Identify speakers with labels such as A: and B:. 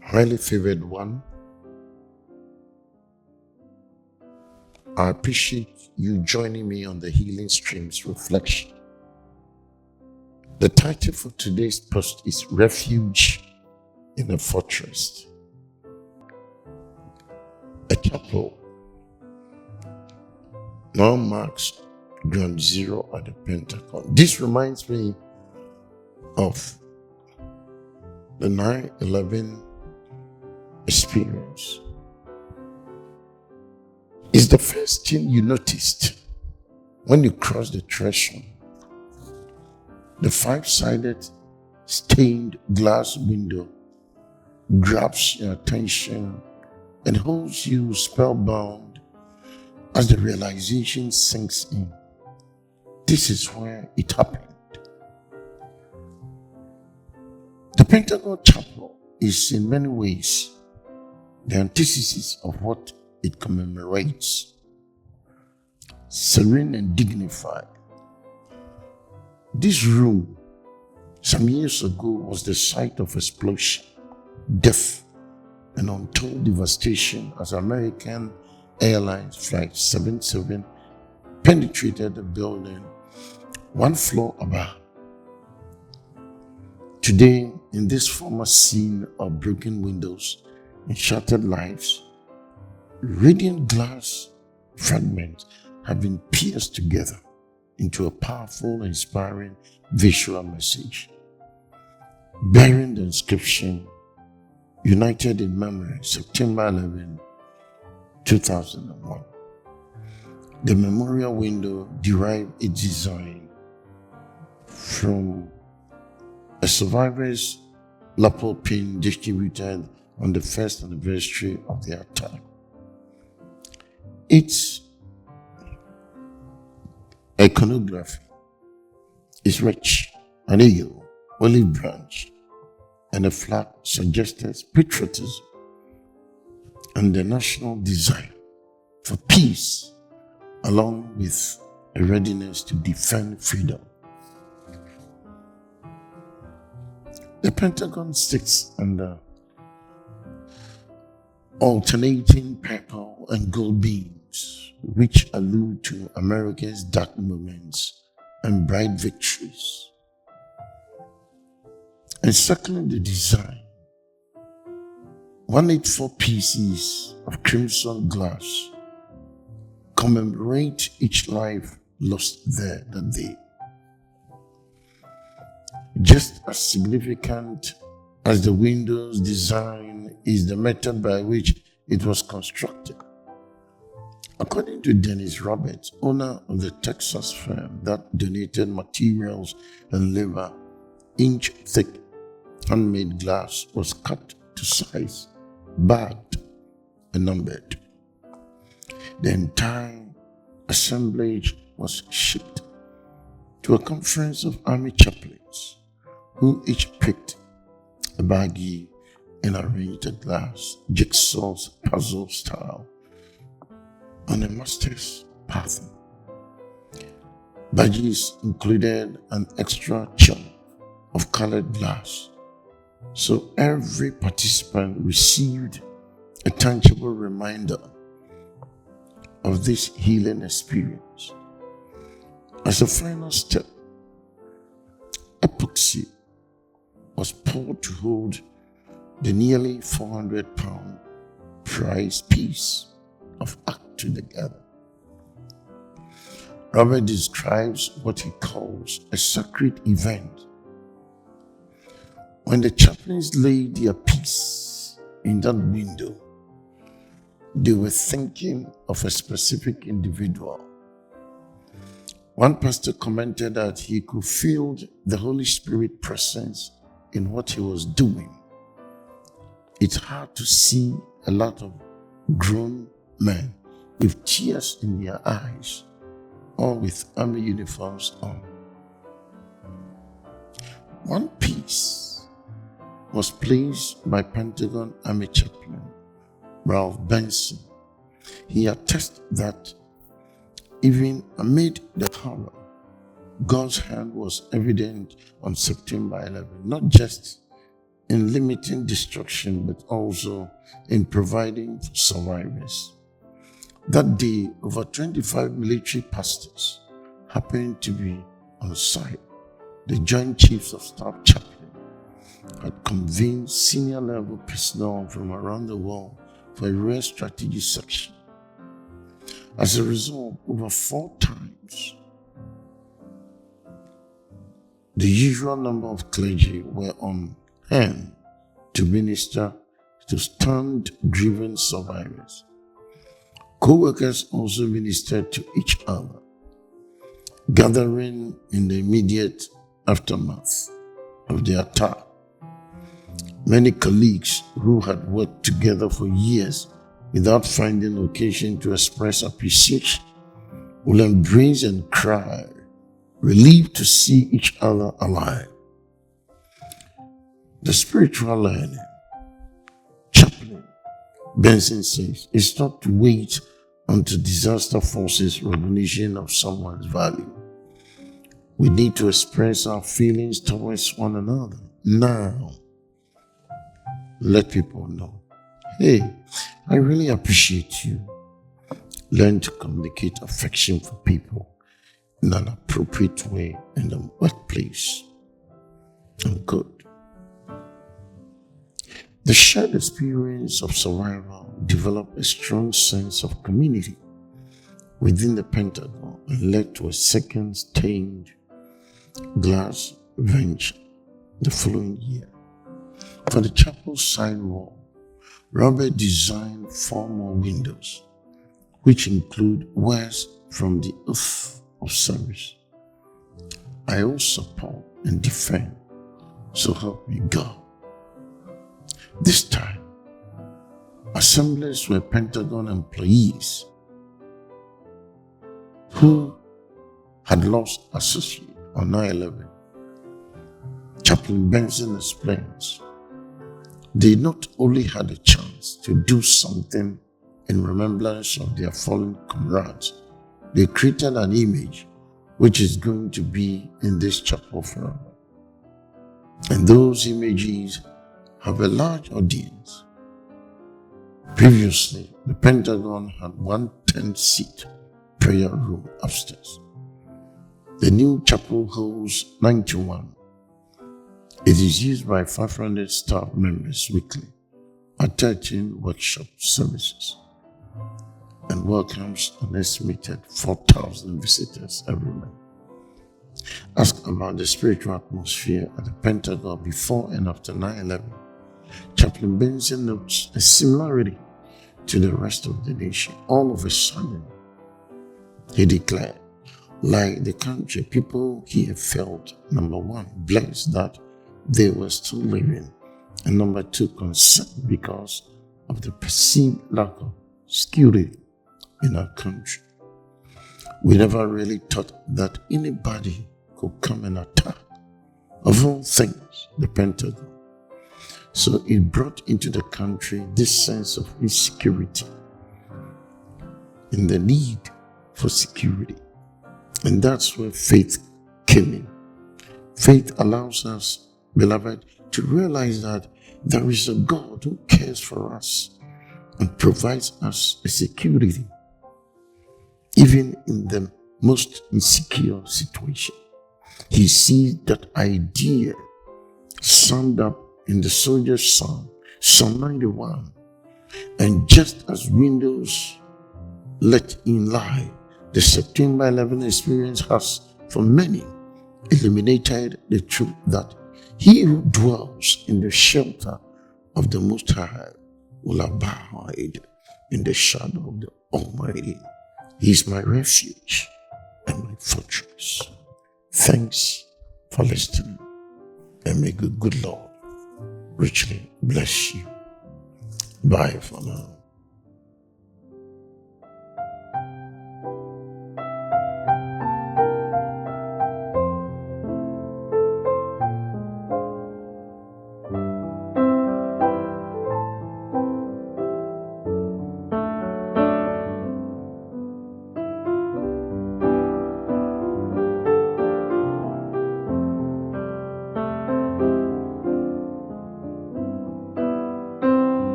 A: Highly favored one, I appreciate you joining me on the Healing Streams Reflection. The title for today's post is Refuge in a Fortress. A chapel now marks ground zero at the Pentagon. This reminds me of the 9/11 experience. It's the first thing you noticed when you crossed the threshold. The 5-sided stained glass window grabs your attention and holds you spellbound as the realization sinks in. This is where it happened. The Pentagon Chapel is in many ways the antithesis of what it commemorates. Serene and dignified. This room, some years ago, was the site of explosion, death, and untold devastation as American Airlines Flight 77 penetrated the building one floor above. Today, in this former scene of broken windows and shattered lives, radiant glass fragments have been pieced together into a powerful, inspiring visual message, bearing the inscription, United in Memory, September 11, 2001. The memorial window derived its design from a survivor's lapel pin distributed on the first anniversary of the attack. Its iconography is rich. An eagle, olive branch, and a flag suggests patriotism and the national desire for peace, along with a readiness to defend freedom. The Pentagon sits under alternating purple and gold beams, which allude to America's dark moments and bright victories. Encircling the design, 184 pieces of crimson glass commemorate each life lost there that day. Just as significant as the window's design is the method by which it was constructed. According to Dennis Roberts, owner of the Texas firm that donated materials and labor, inch-thick handmade glass was cut to size, bagged, and numbered. The entire assemblage was shipped to a conference of Army chaplains, who each picked a baggie and arranged a glass jigsaw puzzle style on a master's pattern. Badges included an extra chunk of colored glass, so every participant received a tangible reminder of this healing experience. As a final step, epoxy was poured to hold the nearly 400-pound prize piece of art together. Robert describes what he calls a sacred event. When the chaplains laid their piece in that window, they were thinking of a specific individual. One pastor commented that he could feel the Holy Spirit presence in what he was doing. It's hard to see a lot of grown men with tears in their eyes or with army uniforms on. One piece was placed by Pentagon Army Chaplain Ralph Benson. He attests that even amid the horror, God's hand was evident on September 11, not just in limiting destruction, but also in providing for survivors. That day, over 25 military pastors happened to be on site. The Joint Chiefs of Staff Chaplain had convened senior level personnel from around the world for a rare strategy section. As a result, over 4 times the usual number of clergy were on hand to minister to stunned, driven survivors. Co-workers also ministered to each other, gathering in the immediate aftermath of the attack. Many colleagues who had worked together for years without finding occasion to express appreciation will embrace and cry, relieved to see each other alive. The spiritual learning, Chaplain Benson says, is not to wait until disaster forces recognition of someone's value. We need to express our feelings towards one another now. Let people know, hey, I really appreciate you. Learn to communicate affection for people in an appropriate way in the workplace. And good. The shared experience of survival developed a strong sense of community within the Pentagon and led to a second stained glass venture the following year. For the chapel's side wall, Robert designed 4 more windows, which include words from the oath of service. I will support and defend, so help me God. This time, assemblies were Pentagon employees who had lost associate on 9/11. Chaplain Benson explains, they not only had a chance to do something in remembrance of their fallen comrades, they created an image which is going to be in this chapel forever. And those images have a large audience. Previously, the Pentagon had one 10-seat prayer room upstairs. The new chapel holds 91. It is used by 500 staff members weekly at 13 workshop services and welcomes an estimated 4,000 visitors every month. Asked about the spiritual atmosphere at the Pentagon before and after 9/11, Chaplain Benson notes a similarity to the rest of the nation. All of a sudden, he declared, like the country, people here felt, number 1, blessed that they were still living, and number 2, concerned because of the perceived lack of security in our country. We never really thought that anybody could come and attack, of all things, the Pentagon. So it brought into the country this sense of insecurity and the need for security. And that's where faith came in. Faith allows us, beloved, to realize that there is a God who cares for us and provides us a security, even in the most insecure situation. He sees that idea summed up in the soldier's song, Psalm 91. And just as windows let in light, the September 11 experience has, for many, illuminated the truth that he who dwells in the shelter of the Most High will abide in the shadow of the Almighty. He is my refuge and my fortress. Thanks for listening, and may good Lord richly bless you. Bye for now.